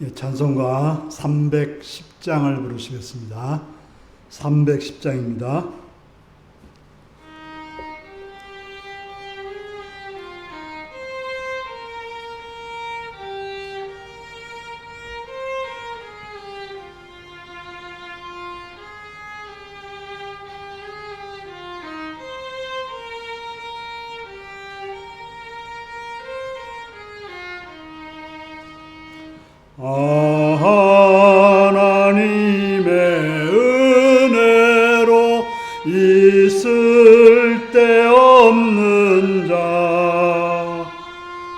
찬송가 310장을 부르시겠습니다. 310장입니다. 하나님의 은혜로 있을 데 없는 자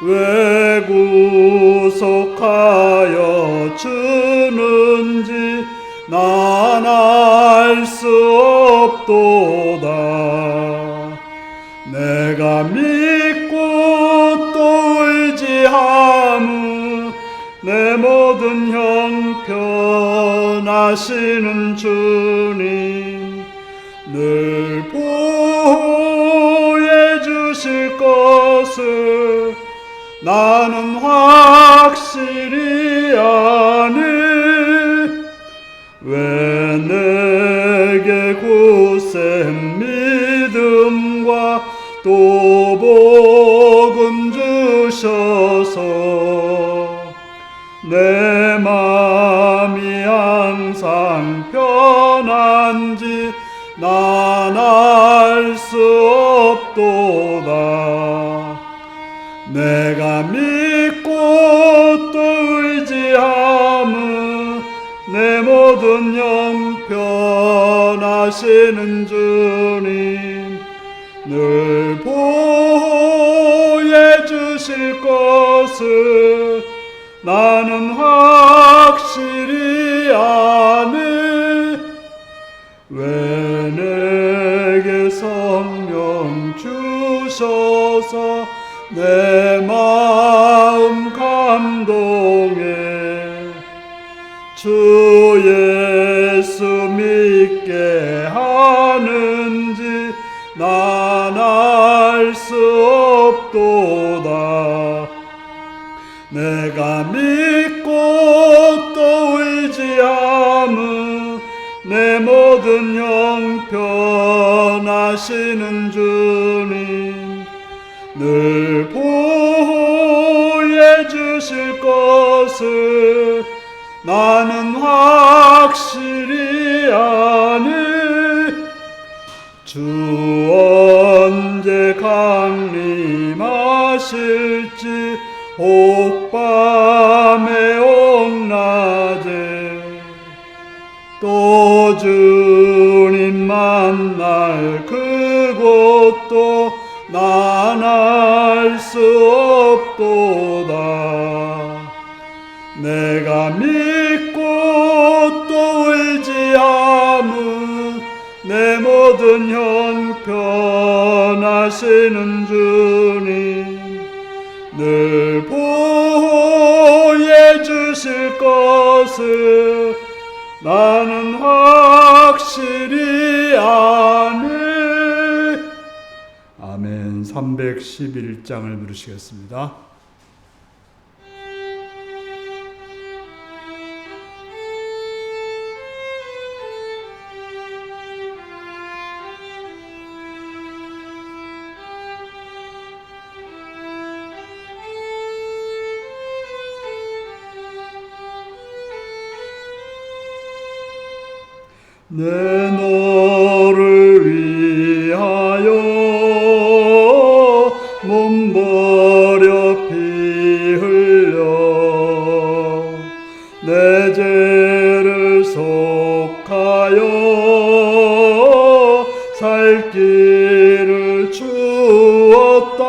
왜 구속하여 주는지 난 알 수 없도다. 내가 믿고 또 의지함은 내 모든 형편하시는 주님 늘 보호해 주실 것을 나는 확실히 아네. 왜 내게 굳센 믿음과 또 복음 주셔서 내 마음이 항상 편한지 난 알 수 없도다. 내가 믿고 또 의지함은 내 모든 형편하시는 주님 늘 보호해 주실 것을 나는 확실히 아네. 왜 내게 성령 주셔서 내 마음 감동해 주 예수 믿게 하는지 난 알 수 없도다. 내가 믿고 또 의지함은 내 모든 형편하시는 주님 늘 보호해 주실 것을 나는 확실히 아네. 주 언제 강림하실지 혹 밤에 혹 낮에 또 주님 만날 그곳도 난 알 수 없도다. 내가 믿고 또 의지함은 내 모든 형편하시는 주님 늘 보호해 주실 것을 나는 확실히 아네. 아멘. 311장을 부르시겠습니다. 내 너를 위하여 몸 버려 피 흘려 내 죄를 속하여 살 길을 주었다.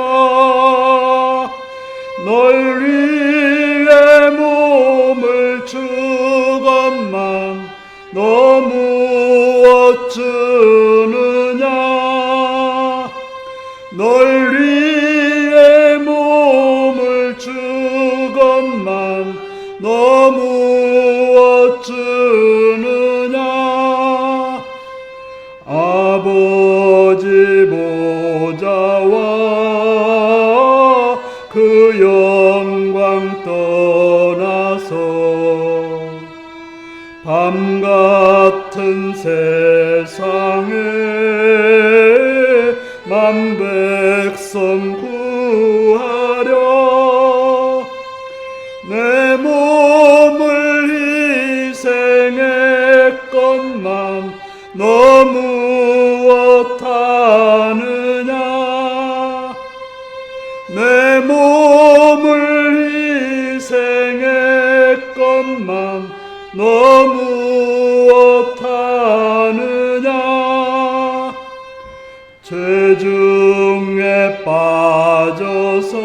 널 위해 몸을 주건만 너무 주느냐. 널 위해 몸을 주건만 너무 주느냐. 아버지 보좌와 그 영광 떠나서 밤 같은 세상에 만 백성 구하려 내 몸을 희생했건만 너 무엇하느냐 내 몸을 희생했건만 너 무엇하느냐 죄 중에 빠져서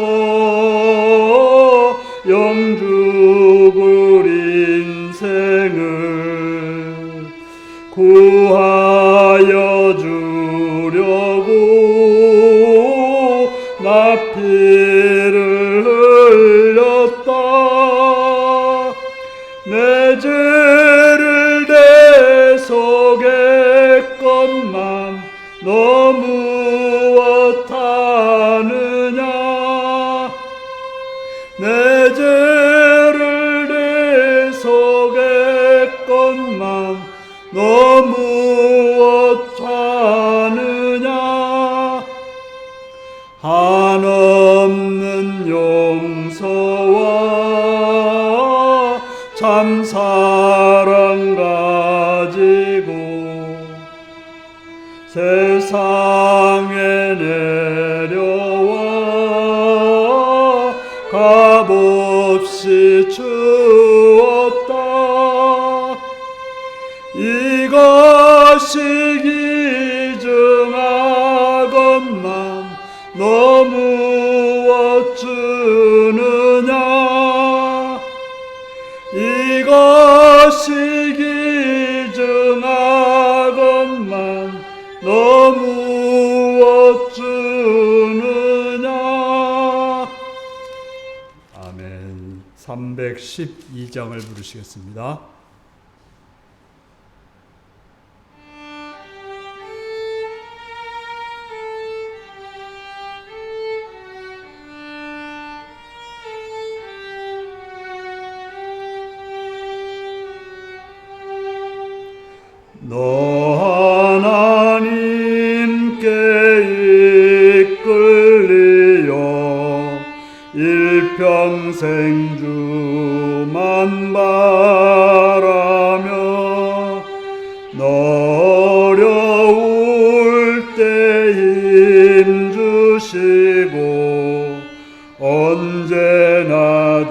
영죽을 인생을 구하여 주려고 나 피를 흘렸다 내 죄를 대속했건만 너 무엇하느냐 내 죄를 대속했건만 너 무엇하느냐 한없는 용서와 참 사랑 가지고 세상에 내려와 값없이 주었다 이것이 기증하건만 너 무엇 주느냐 이것이 기증하건만 너 무엇 주느냐. 아멘. 312장을 부르시겠습니다. 너 하나님께 이끌리어 일평생 주만 바라며 너 어려울 때 힘 주시고 언제나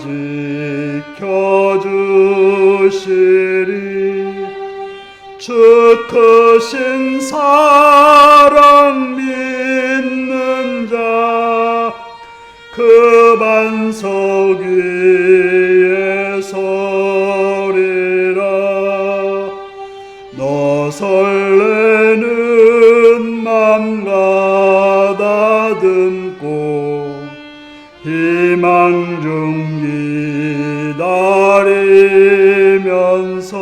지켜주시리 주 크신 사랑 믿는 자 그 반석 위에 서리라 너 설레는 맘 가다듬고 희망 중 기다리면서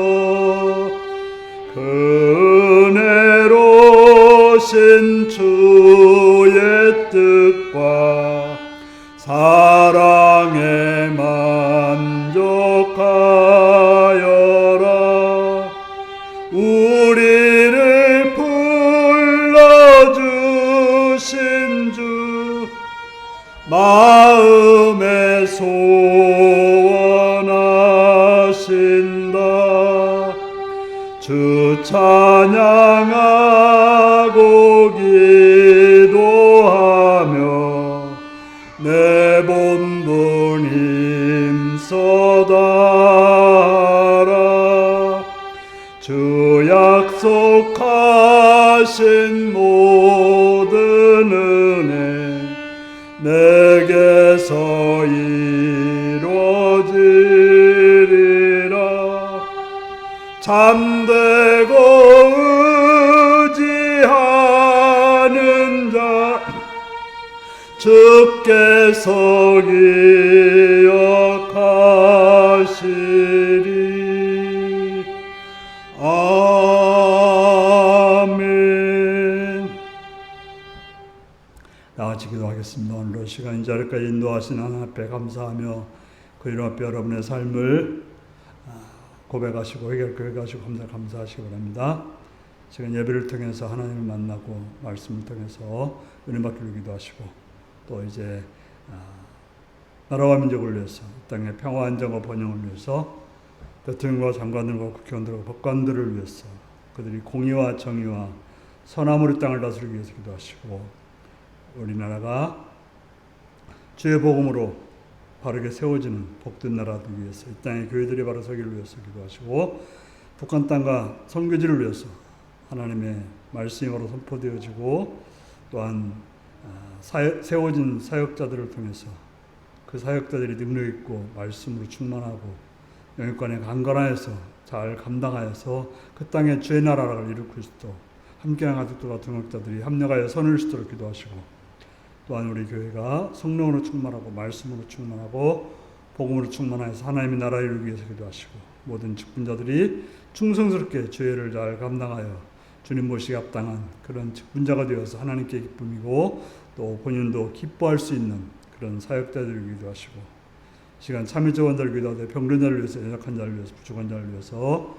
은혜로신 주의 뜻과 사랑에 만족하여라 우리를 불러주신 주 마음에 소원하신다 주 찬양하고 기도하며 내 본분 힘써 다하라 주 약속하신 모든 은혜 내게서 이루어지리라 참되고 의지하는 자 주께서 기억하시리 아멘. 나같이 기도하겠습니다. 오늘도 시간 이 자리까지 인도하신 하나님 앞에 감사하며 그 이름 앞에 여러분의 삶을 고백하시고 회개하시고 감사하시기 바랍니다. 지금 예배를 통해서 하나님을 만나고 말씀을 통해서 은혜 받기를 기도하시고 또 이제 나라와 민족을 위해서 이 땅의 평화 안정과 번영을 위해서 대통령과 장관들과 국회의원들과 법관들을 위해서 그들이 공의와 정의와 선함으로 땅을 다스리기 위해서 기도하시고 우리나라가 주의 복음으로 바르게 세워지는 복된 나라를 위해서 이 땅의 교회들이 바로 서기를 위해서 기도하시고 북한 땅과 선교지를 위해서 하나님의 말씀이 바로 선포되어지고 또한 세워진 사역자들을 통해서 그 사역자들이 능력 있고 말씀으로 충만하고 영육간에 강건하여서 잘 감당하여서 그 땅에 주의 나라를 이루고 있도록 함께한 가족들과 동역자들이 합력하여 선을 이루도록 기도하시고 또한 우리 교회가 성령으로 충만하고 말씀으로 충만하고 복음으로 충만하여서 하나님의 나라를 이루기 위해서 기도하시고 모든 직분자들이 충성스럽게 주의를 잘 감당하여 주님 모시기 합당한 그런 직분자가 되어서 하나님께 기쁨이고 또 본인도 기뻐할 수 있는 그런 사역자들을 기도하시고 시간 참여자원들을 기도하되 병든 자를 위해서 연약한 자를 위해서 부족한 자를 위해서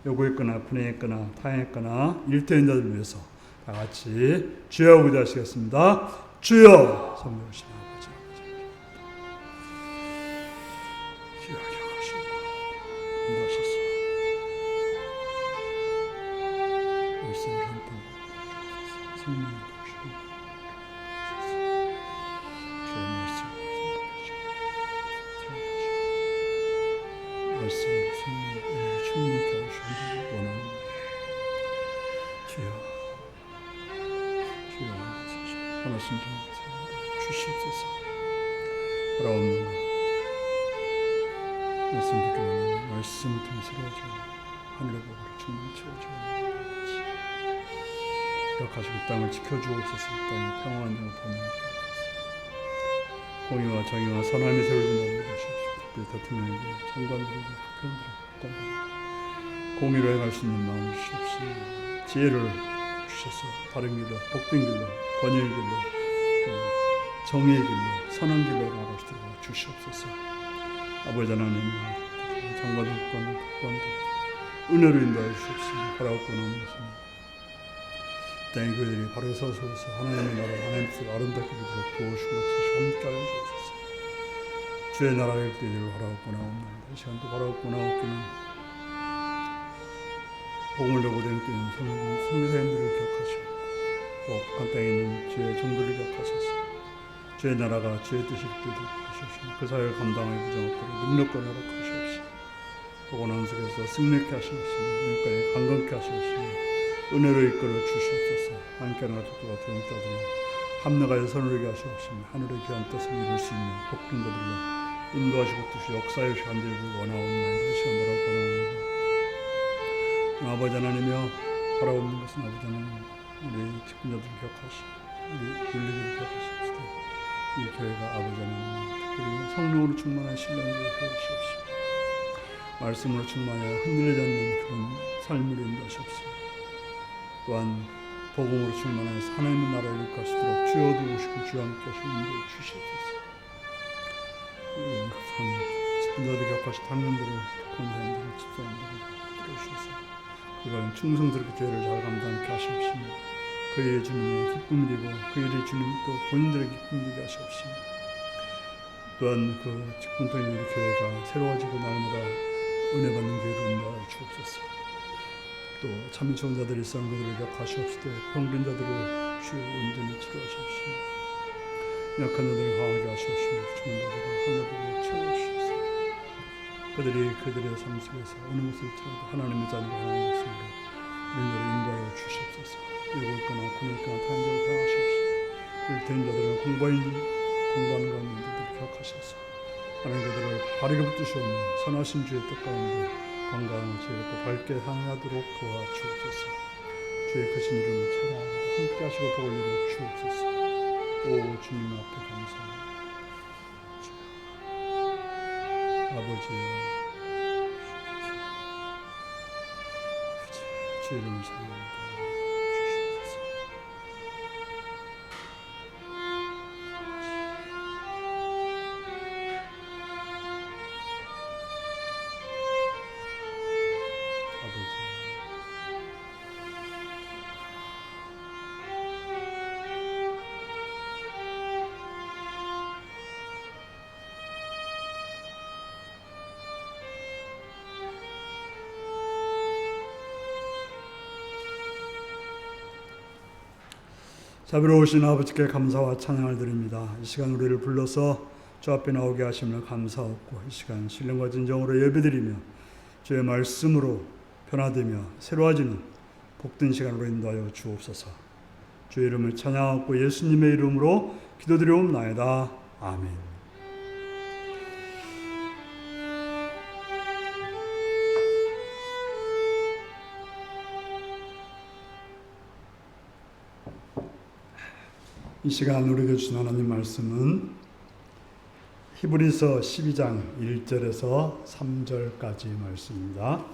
요구했거나 분해했거나 타행했거나 일태인 자들을 위해서 다 같이 주여 기도하시겠습니다. 주여 성령이신 아버지 주여 경하시고 인도하소서. 말씀을 한번 성령을 주시고 주의 말씀을 성령을 충만케 하시기를 원합니다. 주여 말씀 좀 주시옵소서. 돌아오는 것 말씀 듣기 원하는 말씀을 통해서 이루어지고 하늘의 복으로 충만히 채워주고 기억하시고 땅을 지켜주옵소서. 땅의 평화와 안정을 번영하옵소서. 공의와 정의와 선함이 세워진다는 것이옵소서. 특별히 대통령에게 장관들에게 국회의원들에게 공의로 행할 수 있는 마음을 주시옵소서. 지혜를 주셔서 바른 길로 복된 길로 번영의 길로 정의의 길로 선한 길로 나아갈 수 있도록 주시옵소서. 아버지 하나님 장관들 국관들 은혜로 인도하여 주시옵소서. 바라옵고 나옵니다. 땅의 교회들이 바로 서서 하나님의 나라 하나님 뜻을 아름답게 이루도록 도우시옵소서. 함께하여 주옵소서. 주의 나라의 뜻을 바라옵고 나옵니다. 이 시간도 바라옵고 나옵기는 복음을 내보내는 선교사님들을 기억하시고 또 북한 땅에 있는 주의 종들을 기억하셔서 주의 나라가 주의 뜻이 이루어지도록 하시옵시고 그 사회를 감당하여 부정하도록 능력과 허락하시옵시고 복원 안속에서 승리케 하시옵시고 능력까지 강건케 하시옵시고 은혜로 이끌어 주시옵소서. 함께하는 가족들과 동역자들을 합력하여 선을 이루게 하시옵시며 하늘의 귀한 뜻을 이룰 수 있는 복종자들로 인도하시고 뜻이 역사의 간절히 원하옵나이다. 이 시간 바라보고 나옵니다. 아버지 하나님이여 바라옵는 것은 아버지 하나님 우리 직분자들을 기억하시고 우리 윤리들을 기억하시옵시고 이 교회가 아버지 하나님 특별히 성령으로 충만한 신랑들을 세우시옵시고 말씀으로 충만하여 흔들리지 않는 그런 삶을 인도하시옵시고 또한 복음으로 충만하여서 하나님의 나라를 이끌 수 있도록 주여 도우시고 주여 함께 하시고 인도해 주시옵소서. 직분자들을 기억하시고 당년들을 권사님들을 집사님들을 이끌어주셔서 그간 충성스럽게 죄를 잘 감당하게 하시옵시며 그 일이 주님의 기쁨이 되고 그 일이 주님 또 본인들의 기쁨이 되게 하시옵시며 또한 그 직분 통해 우리 교회가 새로워지고 날마다 은혜 받는 교회로 인도하여 주옵소서. 또 참여 지원자들이 있어는 그들을 기억하시옵시되 병든 자들을 주여 온전히 치료하시옵시며 약한 자들을 강하게 하시옵시며 부족한 자들을 하늘으로 채워주시옵소서. 그들의 삶 속에서 어느 것을 들어도 하나님의 자녀가 하나님의 것으로 우리를 인도하여 주시옵소서. 여고 있거나 군에 있거나 다른 자를 사랑하시옵시고 일태인 자들은 공부하는 가운데 인들을 기억하셔서 하나님 그들을 바르게 붙드시오며 선하신 주의 뜻 가운데 건강한 지혜롭고 밝게 향하도록 도와주옵소서. 주의 크신 이름을 찬양합니다. 함께 하시고 복을 이루어 주옵소서. 오 주님 앞에 감사합니다. 아버지 주의 이름을 찬양합니다. 자비로우신 아버지께 감사와 찬양을 드립니다. 이 시간 우리를 불러서 주 앞에 나오게 하심을 감사하고 이 시간 신령과 진정으로 예배드리며 주의 말씀으로 변화되며 새로워지는 복된 시간으로 인도하여 주옵소서. 주의 이름을 찬양하고 예수님의 이름으로 기도드리옵나이다. 아멘. 이 시간 우리에게 주신 하나님 말씀은 히브리서 12장 1절에서 3절까지 말씀입니다.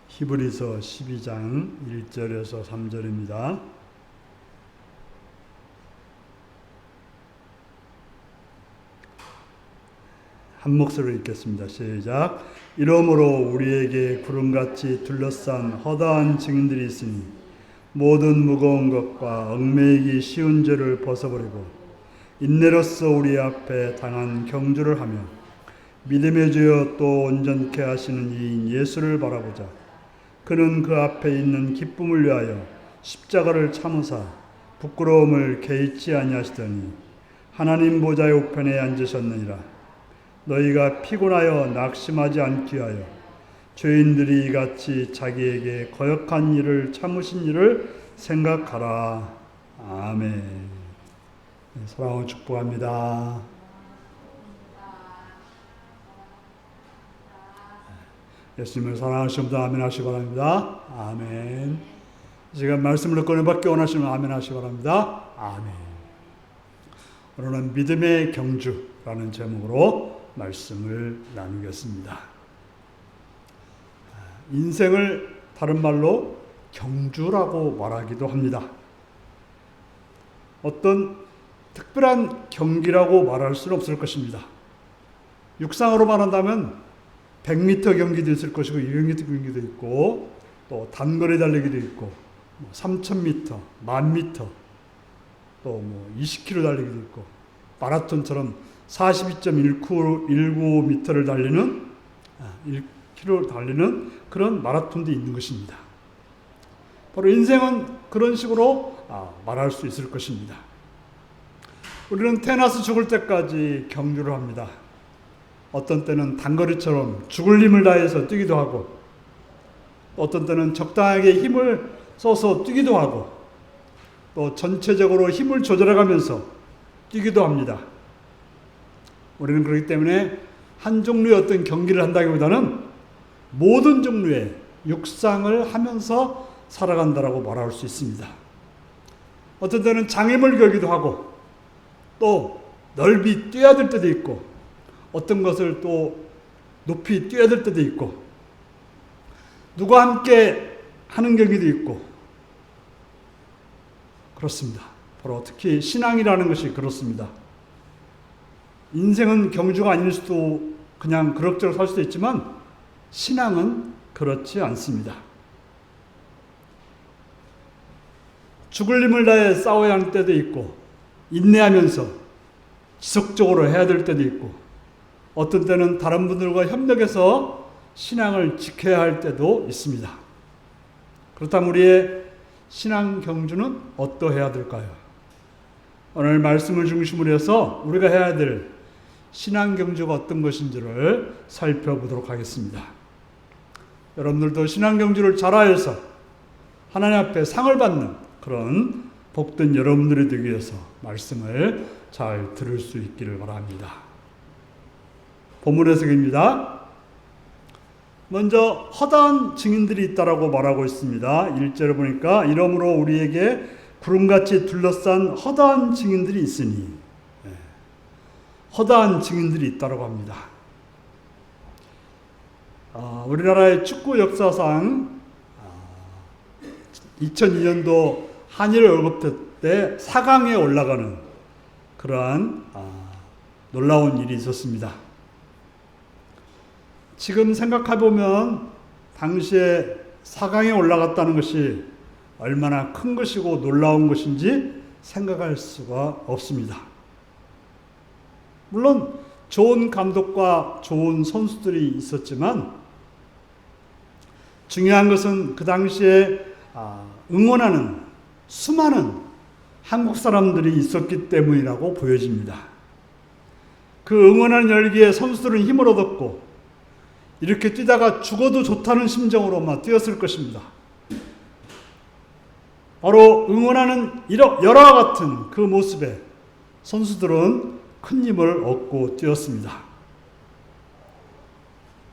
히브리서 12장 1절에서 3절입니다. 한 목소리로 읽겠습니다. 시작. 이러므로 우리에게 구름같이 둘러싼 허다한 증인들이 있으니 모든 무거운 것과 얽매이기 쉬운 죄를 벗어버리고 인내로써 우리 앞에 당한 경주를 하며 믿음의 주여 또 온전케 하시는 이인 예수를 바라보자. 그는 그 앞에 있는 기쁨을 위하여 십자가를 참으사 부끄러움을 개의치 아니하시더니 하나님 보좌의 우편에 앉으셨느니라. 너희가 피곤하여 낙심하지 않기 위하여 죄인들이 이같이 자기에게 거역한 일을 참으신 일을 생각하라. 아멘. 사랑하고 축복합니다. 예수님을 사랑하시는 분들 아멘 하시기 바랍니다. 아멘. 이 시간 말씀을 듣고 은혜받기 원하시면 아멘 하시기 바랍니다. 아멘. 오늘은 믿음의 경주라는 제목으로 말씀을 나누겠습니다. 인생을 다른 말로 경주라고 말하기도 합니다. 어떤 특별한 경기라고 말할 수는 없을 것입니다. 육상으로 말한다면 100m 경기도 있을 것이고 200m 경기도 있고 또 단거리 달리기도 있고 3000m, 1000m 또 20km 달리기도 있고 마라톤처럼 42.19m를 달리는 1km 달리는 그런 마라톤도 있는 것입니다. 바로 인생은 그런 식으로 말할 수 있을 것입니다. 우리는 태어나서 죽을 때까지 경주를 합니다. 어떤 때는 단거리처럼 죽을 힘을 다해서 뛰기도 하고 어떤 때는 적당하게 힘을 써서 뛰기도 하고 또 전체적으로 힘을 조절해가면서 뛰기도 합니다. 우리는 그렇기 때문에 한 종류의 어떤 경기를 한다기보다는 모든 종류의 육상을 하면서 살아간다라고 말할 수 있습니다. 어떤 때는 장애물 걸기도 하고 또 넓이 뛰어들 때도 있고 어떤 것을 또 높이 뛰어들 때도 있고 누가 함께 하는 경기도 있고 그렇습니다. 바로 특히 신앙이라는 것이 그렇습니다. 인생은 경주가 아닐 수도 그냥 그럭저럭 살 수도 있지만 신앙은 그렇지 않습니다. 죽을 힘을 다해 싸워야 하는 때도 있고 인내하면서 지속적으로 해야 될 때도 있고 어떤 때는 다른 분들과 협력해서 신앙을 지켜야 할 때도 있습니다. 그렇다면 우리의 신앙 경주는 어떠해야 될까요? 오늘 말씀을 중심으로 해서 우리가 해야 될 신앙 경주가 어떤 것인지를 살펴보도록 하겠습니다. 여러분들도 신앙 경주를 잘하여서 하나님 앞에 상을 받는 그런 복된 여러분들이 되기 위해서 말씀을 잘 들을 수 있기를 바랍니다. 본문 해석입니다. 먼저 허다한 증인들이 있다라고 말하고 있습니다. 1절을 보니까 이러므로 우리에게 구름같이 둘러싼 허다한 증인들이 있으니 허다한 증인들이 있다고 합니다. 우리나라의 축구 역사상 2002년도 한일 월드컵 때 4강에 올라가는 그러한 놀라운 일이 있었습니다. 지금 생각해보면 당시에 4강에 올라갔다는 것이 얼마나 큰 것이고 놀라운 것인지 생각할 수가 없습니다. 물론 좋은 감독과 좋은 선수들이 있었지만 중요한 것은 그 당시에 응원하는 수많은 한국 사람들이 있었기 때문이라고 보여집니다. 그 응원하는 열기에 선수들은 힘을 얻었고 이렇게 뛰다가 죽어도 좋다는 심정으로 아마 뛰었을 것입니다. 바로 응원하는 여러와 같은 그 모습에 선수들은 큰 힘을 얻고 뛰었습니다.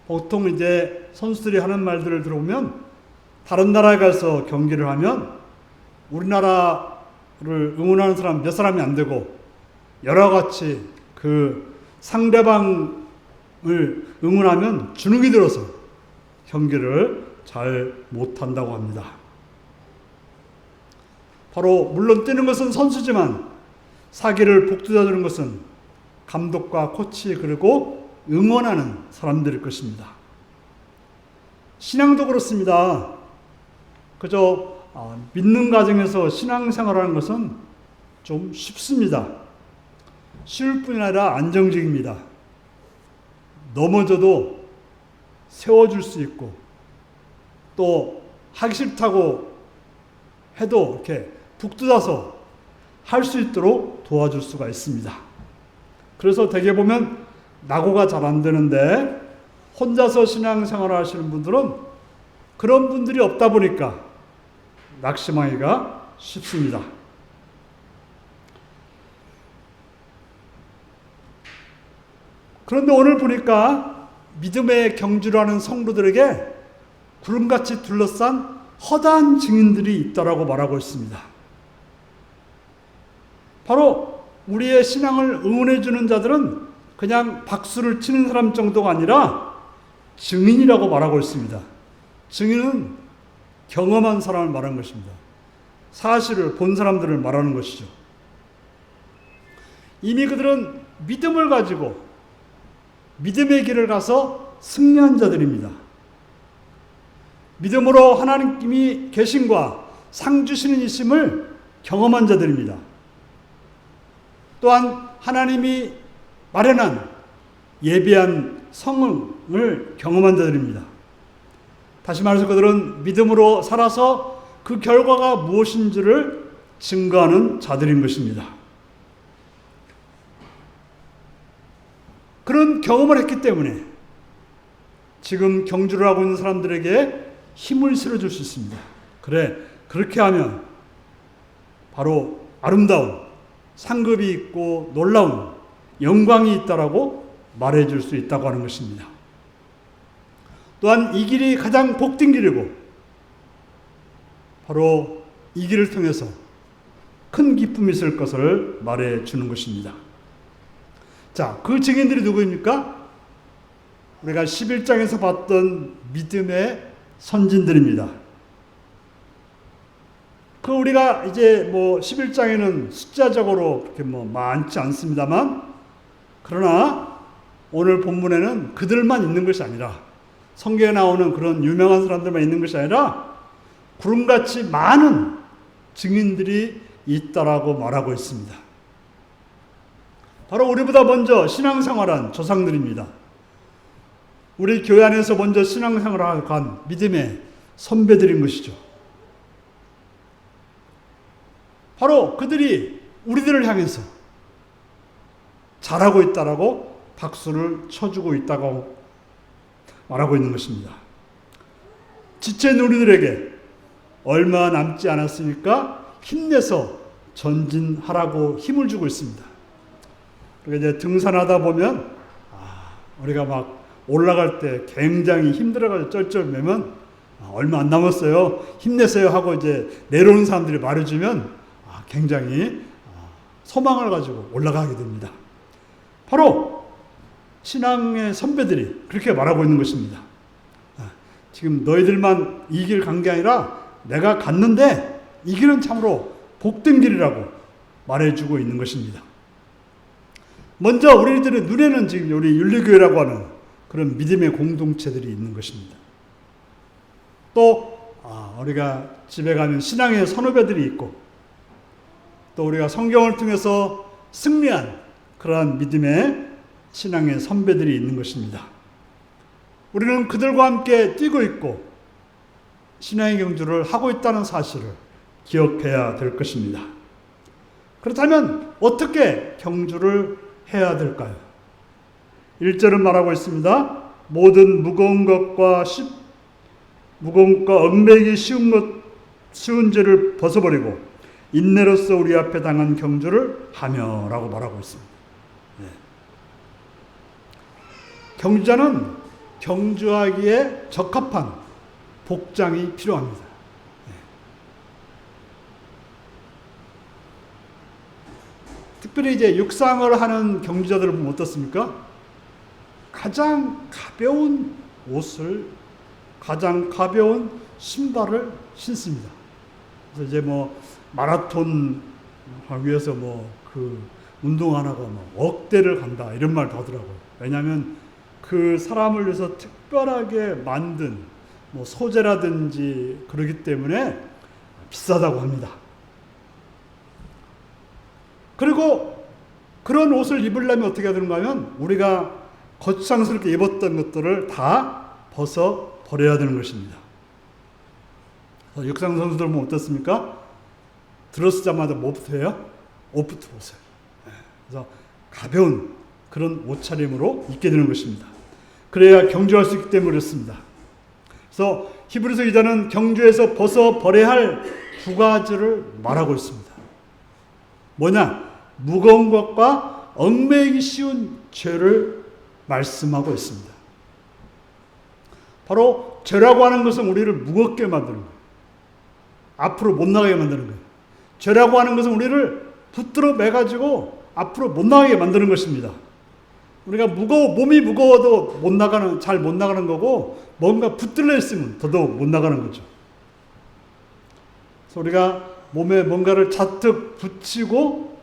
보통 이제 선수들이 하는 말들을 들어보면 다른 나라에 가서 경기를 하면 우리나라를 응원하는 사람 몇 사람이 안 되고 여러 같이 그 상대방을 응원하면 주눅이 들어서 경기를 잘 못한다고 합니다. 바로 물론 뛰는 것은 선수지만 사기를 복돋아주는 것은 감독과 코치 그리고 응원하는 사람들일 것입니다. 신앙도 그렇습니다. 그저 믿는 과정에서 신앙생활하는 것은 좀 쉽습니다. 쉬울 뿐 아니라 안정적입니다. 넘어져도 세워줄 수 있고 또 하기 싫다고 해도 이렇게 북돋아서 할 수 있도록 도와줄 수가 있습니다. 그래서 대개 보면 낙오가 잘 안 되는데 혼자서 신앙생활을 하시는 분들은 그런 분들이 없다 보니까 낙심하기가 쉽습니다. 그런데 오늘 보니까 믿음의 경주를 하는 성도들에게 구름같이 둘러싼 허다한 증인들이 있다라고 말하고 있습니다. 바로 우리의 신앙을 응원해주는 자들은 그냥 박수를 치는 사람 정도가 아니라 증인이라고 말하고 있습니다. 증인은 경험한 사람을 말하는 것입니다. 사실을 본 사람들을 말하는 것이죠. 이미 그들은 믿음을 가지고 믿음의 길을 가서 승리한 자들입니다. 믿음으로 하나님이 계신과 상 주시는 이심을 경험한 자들입니다. 또한 하나님이 마련한 예비한 성을 경험한 자들입니다. 다시 말해서 그들은 믿음으로 살아서 그 결과가 무엇인지를 증거하는 자들인 것입니다. 그런 경험을 했기 때문에 지금 경주를 하고 있는 사람들에게 힘을 실어줄 수 있습니다. 그래, 그렇게 하면 바로 아름다운 상급이 있고 놀라운 영광이 있다라고 말해줄 수 있다고 하는 것입니다. 또한 이 길이 가장 복된 길이고 바로 이 길을 통해서 큰 기쁨이 있을 것을 말해주는 것입니다. 자, 그 증인들이 누구입니까? 우리가 11장에서 봤던 믿음의 선진들입니다. 그 우리가 이제 11장에는 숫자적으로 그렇게 많지 않습니다만 그러나 오늘 본문에는 그들만 있는 것이 아니라 성경에 나오는 그런 유명한 사람들만 있는 것이 아니라 구름같이 많은 증인들이 있다라고 말하고 있습니다. 바로 우리보다 먼저 신앙생활한 조상들입니다. 우리 교회 안에서 먼저 신앙생활을 간 믿음의 선배들인 것이죠. 바로 그들이 우리들을 향해서 잘하고 있다라고 박수를 쳐주고 있다고 말하고 있는 것입니다. 지친 우리들에게 얼마 남지 않았으니까 힘내서 전진하라고 힘을 주고 있습니다. 그러니까 이제 등산하다 보면 우리가 막 올라갈 때 굉장히 힘들어가지고 쩔쩔매면 얼마 안 남았어요. 힘내세요 하고 이제 내려오는 사람들이 말해주면 굉장히 소망을 가지고 올라가게 됩니다. 바로 신앙의 선배들이 그렇게 말하고 있는 것입니다. 지금 너희들만 이 길 간 게 아니라 내가 갔는데 이 길은 참으로 복된 길이라고 말해주고 있는 것입니다. 먼저 우리들의 눈에는 지금 우리 윤리교회라고 하는 그런 믿음의 공동체들이 있는 것입니다. 또 우리가 집에 가면 신앙의 선후배들이 있고 또 우리가 성경을 통해서 승리한 그러한 믿음의 신앙의 선배들이 있는 것입니다. 우리는 그들과 함께 뛰고 있고 신앙의 경주를 하고 있다는 사실을 기억해야 될 것입니다. 그렇다면 어떻게 경주를 해야 될까요? 1절은 말하고 있습니다. 모든 무거운 것과 얽매이기 쉬운 죄를 벗어버리고 인내로서 우리 앞에 당한 경주를 하며 라고 말하고 있습니다. 네. 경주자는 경주하기에 적합한 복장이 필요합니다. 네. 특별히 이제 육상을 하는 경주자들을 보면 어떻습니까? 가장 가벼운 옷을, 가장 가벼운 신발을 신습니다. 그래서 이제 마라톤 하기 위해서 운동하다가 억대를 간다 이런 말도 하더라고요. 왜냐하면 그 사람을 위해서 특별하게 만든 소재라든지 그러기 때문에 비싸다고 합니다. 그리고 그런 옷을 입으려면 어떻게 해야 되는가 하면 우리가 거창스럽게 입었던 것들을 다 벗어 버려야 되는 것입니다. 육상 선수들 보면 어떻습니까? 들어서자마자 뭐부터 해요? 옷부터 벗어요. 그래서 가벼운 그런 옷차림으로 입게 되는 것입니다. 그래야 경주할 수 있기 때문에 그렇습니다. 그래서 히브리서 기자는 경주에서 벗어 버려야 할 두 가지를 말하고 있습니다. 뭐냐? 무거운 것과 얽매이기 쉬운 죄를 말씀하고 있습니다. 바로 죄라고 하는 것은 우리를 무겁게 만드는 거예요. 앞으로 못 나가게 만드는 거예요. 죄라고 하는 것은 우리를 붙들어 매가지고 앞으로 못 나가게 만드는 것입니다. 우리가 몸이 무거워도 잘 못 나가는 거고, 뭔가 붙들려 있으면 더더욱 못 나가는 거죠. 그래서 우리가 몸에 뭔가를 잔뜩 붙이고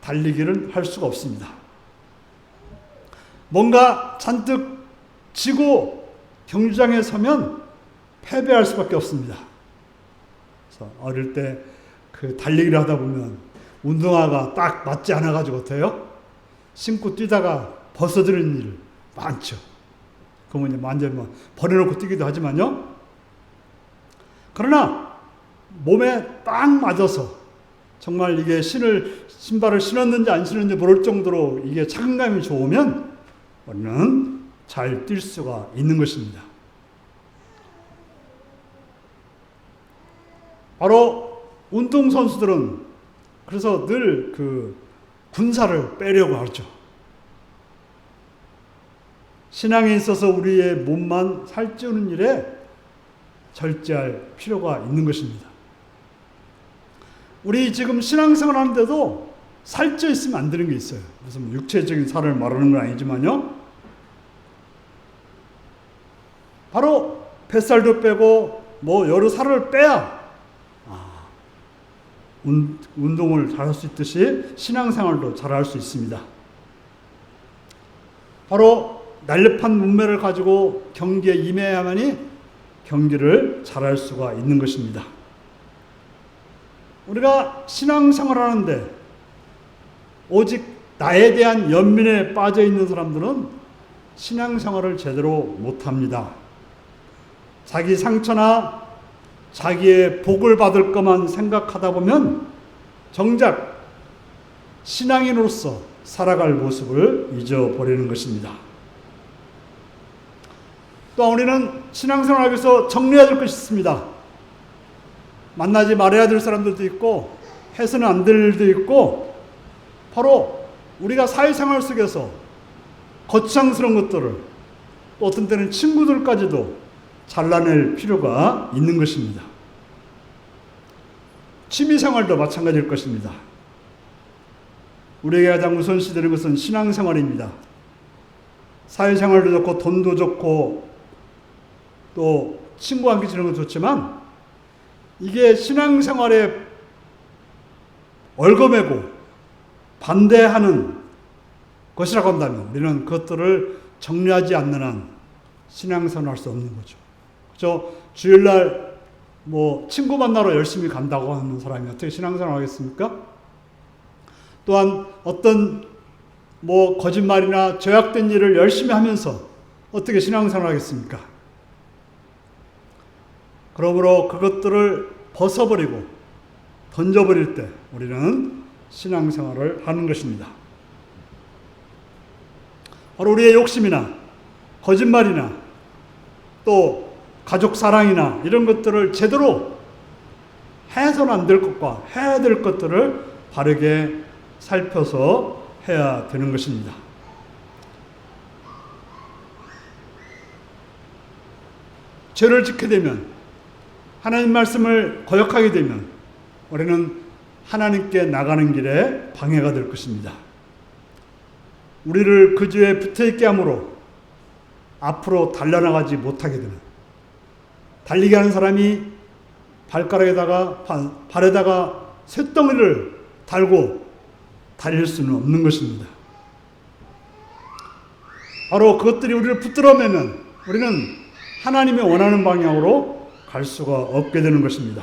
달리기를 할 수가 없습니다. 뭔가 잔뜩 지고 경주장에 서면 패배할 수밖에 없습니다. 그래서 어릴 때 달리기를 하다 보면 운동화가 딱 맞지 않아가지고 어때요? 신고 뛰다가 벗어지는 일 많죠. 그러면 완전히 버려놓고 뛰기도 하지만요. 그러나 몸에 딱 맞아서 정말 이게 신발을 신었는지 안 신었는지 모를 정도로 이게 착용감이 좋으면 우리는 잘 뛸 수가 있는 것입니다. 바로 운동선수들은 그래서 늘 군살을 빼려고 하죠. 신앙에 있어서 우리의 몸만 살찌우는 일에 절제할 필요가 있는 것입니다. 우리 지금 신앙생활 하는데도 살쪄 있으면 안 되는 게 있어요. 그래서 육체적인 살을 말하는 건 아니지만요. 바로 뱃살도 빼고 여러 살을 빼야 운동을 잘할 수 있듯이 신앙생활도 잘할 수 있습니다. 바로 날렵한 몸매를 가지고 경기에 임해야만이 경기를 잘할 수가 있는 것입니다. 우리가 신앙생활을 하는데 오직 나에 대한 연민에 빠져 있는 사람들은 신앙생활을 제대로 못합니다. 자기 상처나 자기의 복을 받을 것만 생각하다 보면 정작 신앙인으로서 살아갈 모습을 잊어버리는 것입니다. 또 우리는 신앙생활을 위해서 정리해야 될 것이 있습니다. 만나지 말아야 될 사람들도 있고 해서는 안 될 일도 있고, 바로 우리가 사회생활 속에서 거창스러운 것들을 또 어떤 때는 친구들까지도 잘라낼 필요가 있는 것입니다. 취미생활도 마찬가지일 것입니다. 우리에게 가장 우선시되는 것은 신앙생활입니다. 사회생활도 좋고 돈도 좋고 또 친구와 함께 지내는 것도 좋지만, 이게 신앙생활에 얼거매고 반대하는 것이라고 한다면 우리는 그것들을 정리하지 않는 한 신앙생활 할 수 없는 거죠. 그죠? 주일날 친구 만나러 열심히 간다고 하는 사람이 어떻게 신앙생활 하겠습니까? 또한 어떤 뭐 거짓말이나 죄악된 일을 열심히 하면서 어떻게 신앙생활을 하겠습니까? 그러므로 그것들을 벗어버리고 던져버릴 때 우리는 신앙생활을 하는 것입니다. 바로 우리의 욕심이나 거짓말이나 또 가족 사랑이나 이런 것들을 제대로 해서는 안 될 것과 해야 될 것들을 바르게 살펴서 해야 되는 것입니다. 죄를 짓게 되면, 하나님 말씀을 거역하게 되면 우리는 하나님께 나가는 길에 방해가 될 것입니다. 우리를 그 죄에 붙어있게 함으로 앞으로 달려나가지 못하게 되는, 달리게 하는 사람이 발에다가 쇳덩이를 달고 달릴 수는 없는 것입니다. 바로 그것들이 우리를 붙들어매면 우리는 하나님이 원하는 방향으로 갈 수가 없게 되는 것입니다.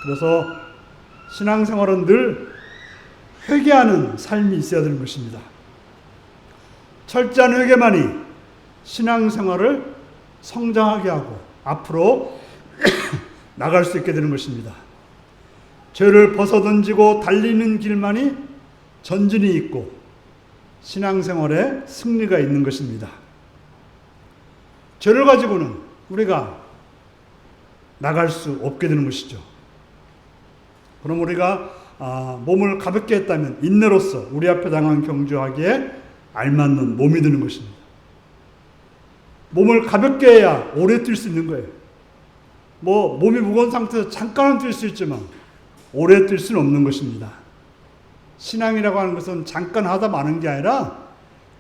그래서 신앙생활은 늘 회개하는 삶이 있어야 되는 것입니다. 철저한 회개만이 신앙생활을 성장하게 하고 앞으로 나갈 수 있게 되는 것입니다. 죄를 벗어던지고 달리는 길만이 전진이 있고 신앙생활에 승리가 있는 것입니다. 죄를 가지고는 우리가 나갈 수 없게 되는 것이죠. 그럼 우리가 몸을 가볍게 했다면 인내로서 우리 앞에 당한 경주하기에 알맞는 몸이 되는 것입니다. 몸을 가볍게 해야 오래 뛸 수 있는 거예요. 몸이 무거운 상태에서 잠깐은 뛸 수 있지만 오래 뛸 수는 없는 것입니다. 신앙이라고 하는 것은 잠깐 하다 마는 게 아니라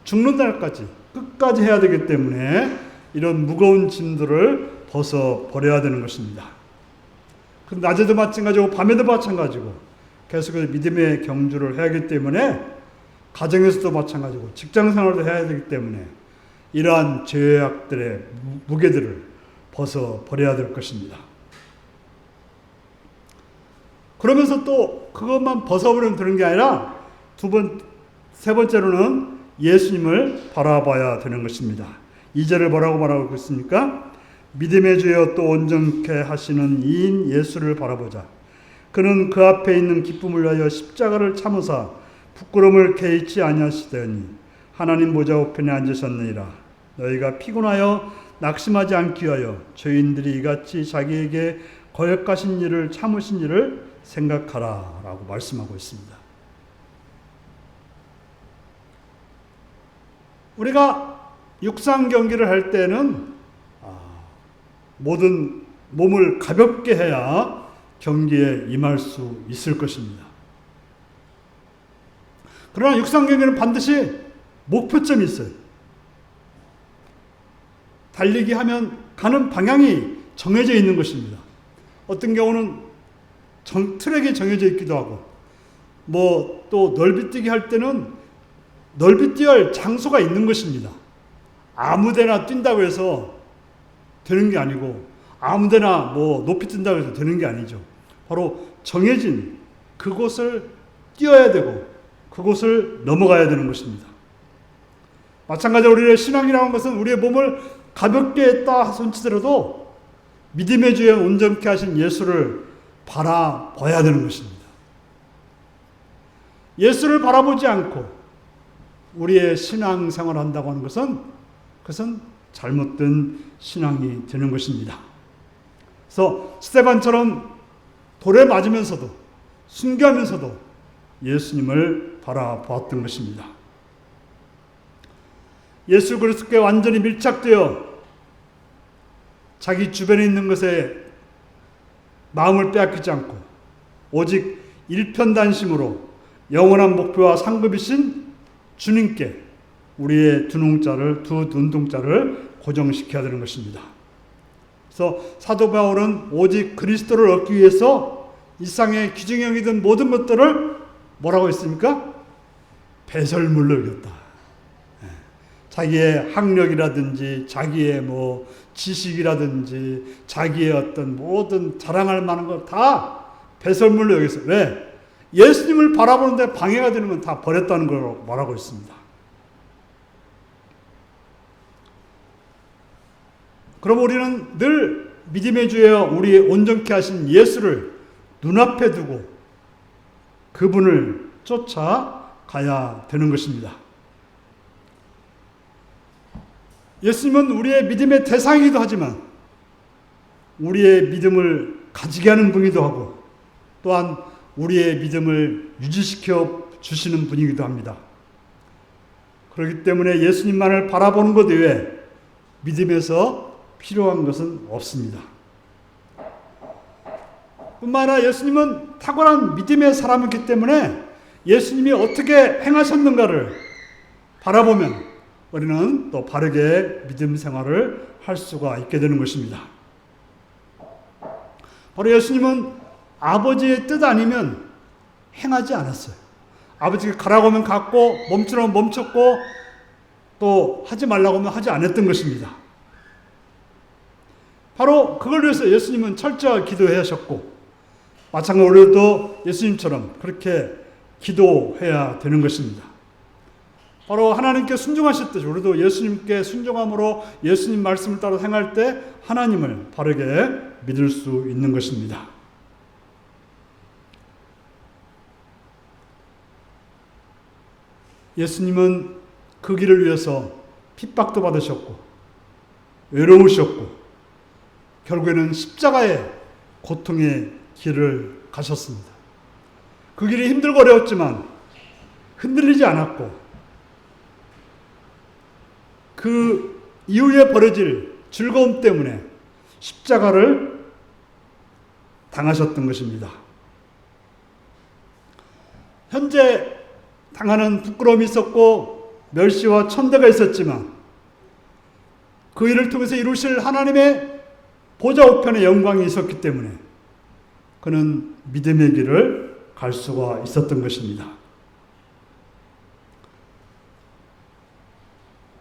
죽는 날까지 끝까지 해야 되기 때문에 이런 무거운 짐들을 벗어버려야 되는 것입니다. 낮에도 마찬가지고 밤에도 마찬가지고 계속해서 믿음의 경주를 해야 하기 때문에 가정에서도 마찬가지고 직장생활도 해야 되기 때문에 이러한 죄악들의 무게들을 벗어버려야 될 것입니다. 그러면서 또 그것만 벗어버리면 되는 게 아니라 세 번째로는 예수님을 바라봐야 되는 것입니다. 2절을 뭐라고 말하고 있습니까? 믿음의 주여 또 온전케 하시는 이인 예수를 바라보자. 그는 그 앞에 있는 기쁨을 위하여 십자가를 참으사 부끄러움을 개의치 아니하시더니 하나님 보좌 우편에 앉으셨느니라. 너희가 피곤하여 낙심하지 않기 위하여 죄인들이 이같이 자기에게 거역하신 일을 참으신 일을 생각하라 라고 말씀하고 있습니다. 우리가 육상 경기를 할 때는 모든 몸을 가볍게 해야 경기에 임할 수 있을 것입니다. 그러나 육상 경기는 반드시 목표점이 있어요. 달리기 하면 가는 방향이 정해져 있는 것입니다. 어떤 경우는 트랙이 정해져 있기도 하고 또 넓이뛰기 할 때는 넓이 뛰어야 할 장소가 있는 것입니다. 아무데나 뛴다고 해서 되는 게 아니고 아무데나 높이 뛴다고 해서 되는 게 아니죠. 바로 정해진 그곳을 뛰어야 되고 그곳을 넘어가야 되는 것입니다. 마찬가지로 우리의 신앙이라는 것은 우리의 몸을 가볍게 했다 손치더라도 믿음의 주에 온전케 하신 예수를 바라봐야 되는 것입니다. 예수를 바라보지 않고 우리의 신앙생활을 한다고 하는 그것은 잘못된 신앙이 되는 것입니다. 그래서 스데반처럼 돌에 맞으면서도 순교하면서도 예수님을 바라보았던 것입니다. 예수 그리스도께 완전히 밀착되어 자기 주변에 있는 것에 마음을 빼앗기지 않고 오직 일편단심으로 영원한 목표와 상급이신 주님께 우리의 두 눈동자를 고정시켜야 되는 것입니다. 그래서 사도 바울은 오직 그리스도를 얻기 위해서 일상의 귀중히 여기던 모든 것들을 뭐라고 했습니까? 배설물로 여겼다. 자기의 학력이라든지 자기의 지식이라든지 자기의 어떤 모든 자랑할 만한 걸 다 배설물로 여겼어요. 왜? 예수님을 바라보는데 방해가 되는 건 다 버렸다는 걸 말하고 있습니다. 그럼 우리는 늘 믿음의 주여 우리 온전케 하신 예수를 눈앞에 두고 그분을 쫓아가야 되는 것입니다. 예수님은 우리의 믿음의 대상이기도 하지만 우리의 믿음을 가지게 하는 분이기도 하고 또한 우리의 믿음을 유지시켜 주시는 분이기도 합니다. 그렇기 때문에 예수님만을 바라보는 것 외에 믿음에서 필요한 것은 없습니다. 뿐만 아니라 예수님은 탁월한 믿음의 사람이기 때문에 예수님이 어떻게 행하셨는가를 바라보면 우리는 또 바르게 믿음 생활을 할 수가 있게 되는 것입니다. 바로 예수님은 아버지의 뜻 아니면 행하지 않았어요. 아버지가 가라고 하면 갔고 멈추라고 하면 멈췄고 또 하지 말라고 하면 하지 않았던 것입니다. 바로 그걸 위해서 예수님은 철저하게 기도해야 하셨고 마찬가지로 우리도 예수님처럼 그렇게 기도해야 되는 것입니다. 바로 하나님께 순종하셨듯이 우리도 예수님께 순종함으로 예수님 말씀을 따라 행할 때 하나님을 바르게 믿을 수 있는 것입니다. 예수님은 그 길을 위해서 핍박도 받으셨고 외로우셨고 결국에는 십자가의 고통의 길을 가셨습니다. 그 길이 힘들고 어려웠지만 흔들리지 않았고 그 이후에 벌어질 즐거움 때문에 십자가를 당하셨던 것입니다. 현재 당하는 부끄러움이 있었고 멸시와 천대가 있었지만 그 일을 통해서 이루실 하나님의 보좌 우편의 영광이 있었기 때문에 그는 믿음의 길을 갈 수가 있었던 것입니다.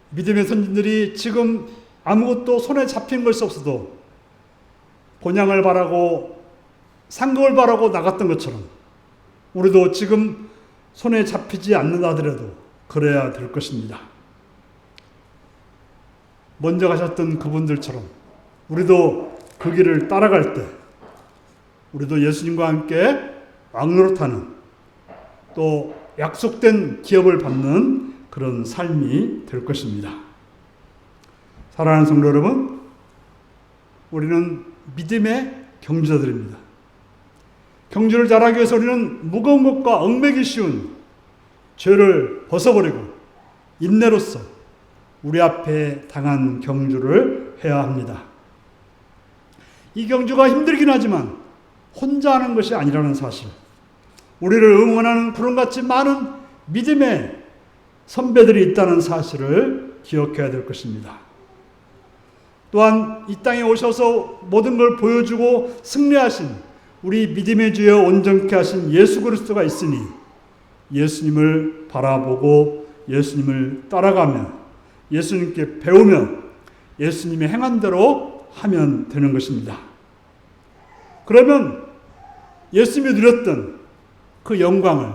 믿음의 선진들이 지금 아무것도 손에 잡힌 것이 없어도 본향을 바라고 상급을 바라고 나갔던 것처럼 우리도 지금 손에 잡히지 않는다 하더라도 그래야 될 것입니다. 먼저 가셨던 그분들처럼 우리도 그 길을 따라갈 때 우리도 예수님과 함께 왕노릇하는 또 약속된 기업을 받는 그런 삶이 될 것입니다. 사랑하는 성도 여러분, 우리는 믿음의 경주자들입니다. 경주를 잘하기 위해서 우리는 무거운 것과 얽매기 쉬운 죄를 벗어버리고 인내로서 우리 앞에 당한 경주를 해야 합니다. 이 경주가 힘들긴 하지만 혼자 하는 것이 아니라는 사실, 우리를 응원하는 구름같이 많은 믿음의 선배들이 있다는 사실을 기억해야 될 것입니다. 또한 이 땅에 오셔서 모든 걸 보여주고 승리하신 우리 믿음의 주여 온전케 하신 예수 그리스도가 있으니 예수님을 바라보고 예수님을 따라가며 예수님께 배우며 예수님의 행한 대로 하면 되는 것입니다. 그러면 예수님이 누렸던 그 영광을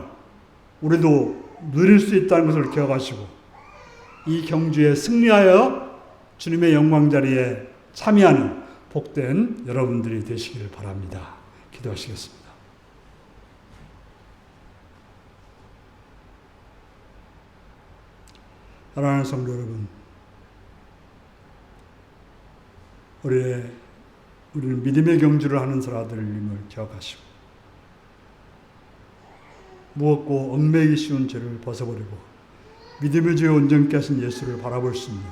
우리도 누릴 수 있다는 것을 기억하시고 이 경주에 승리하여 주님의 영광 자리에 참여하는 복된 여러분들이 되시기를 바랍니다. 기도하시겠습니다. 사랑하는 성도 여러분, 우리는 믿음의 경주를 하는 사람들임을 기억하시고 무겁고 얽매이기 쉬운 죄를 벗어버리고 믿음의 주여 온전케 하신 예수를 바라볼 수 있는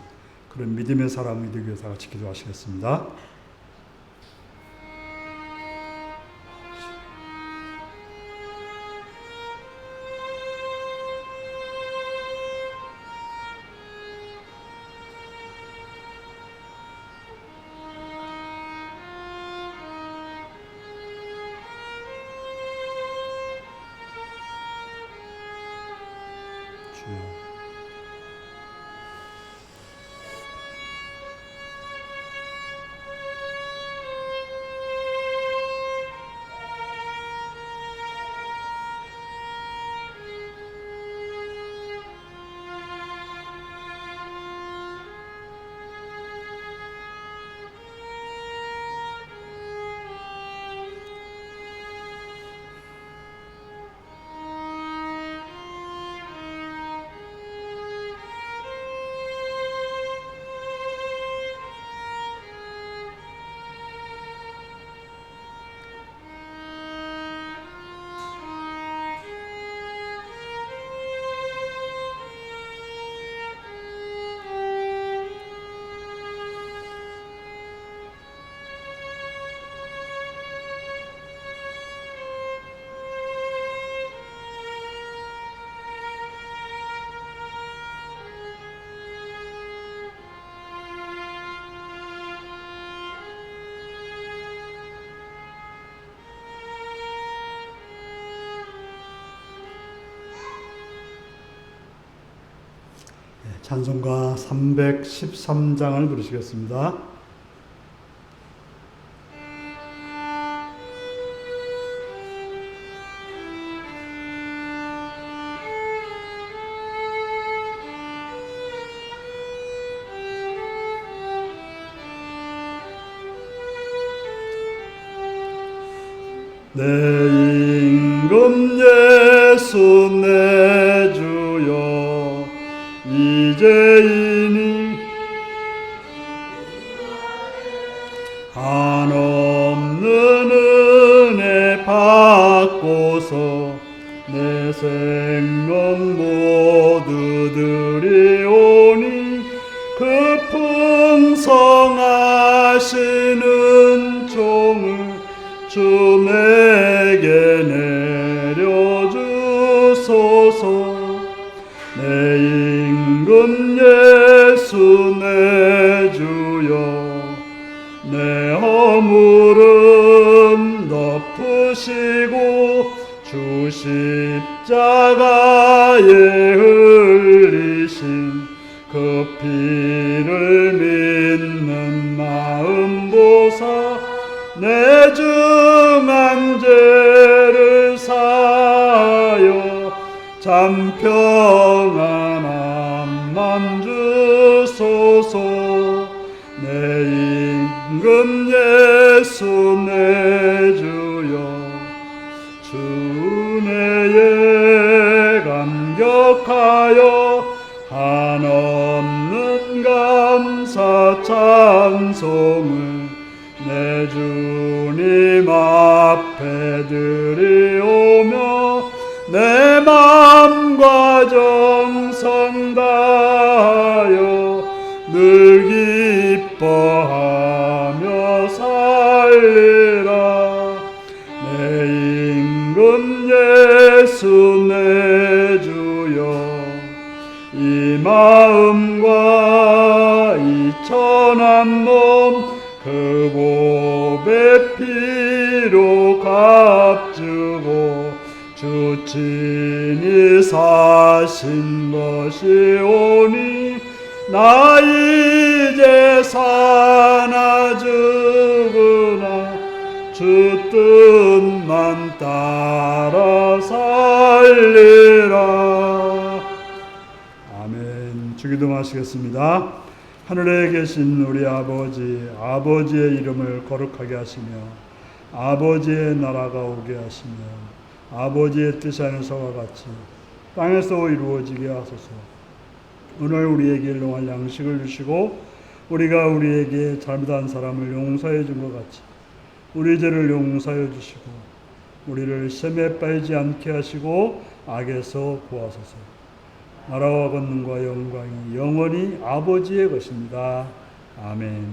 그런 믿음의 사람이 되기 위해서 같이 기도하시겠습니다. 주여, 찬송가 313장을 부르시겠습니다. 내 임금 예수 내 주여 이제이니 한없는 은혜 받고서 내 생명 모두 드리오니 그 풍성하시는 종을 주 내게 내려주소서. 내 임금 예수 내 주여 내 허물은 덮으시고 주 십자가에 흘리신 그 피를 믿는 마음 보사 내 중한 죄를 사하여 참 평안 암만 주소서. 내 임금 예수 내 주여 주 은혜에 감격하여 한없는 감사 찬송을 내 주님 앞에 드리오며 내 맘과 정성 다하여 늘 기뻐하며 살리라. 내 임금 예수 내 주여 이 마음과 이 천한 몸 그 보배 피로 값주고 주 친히 사신 것이오니 나 이제 사나 죽으나 주 뜻만 따라 살리라. 아멘. 주기도하시겠습니다. 하늘에 계신 우리 아버지, 아버지의 이름을 거룩하게 하시며 아버지의 나라가 오게 하시며 아버지의 뜻이 하늘서와 같이 땅에서 이루어지게 하소서. 오늘 우리에게 일용할 양식을 주시고 우리가 우리에게 잘못한 사람을 용서해 준 것 같이 우리 죄를 용서해 주시고 우리를 시험에 빠지지 않게 하시고 악에서 구하소서. 나라와 권능과 영광이 영원히 아버지의 것입니다. 아멘.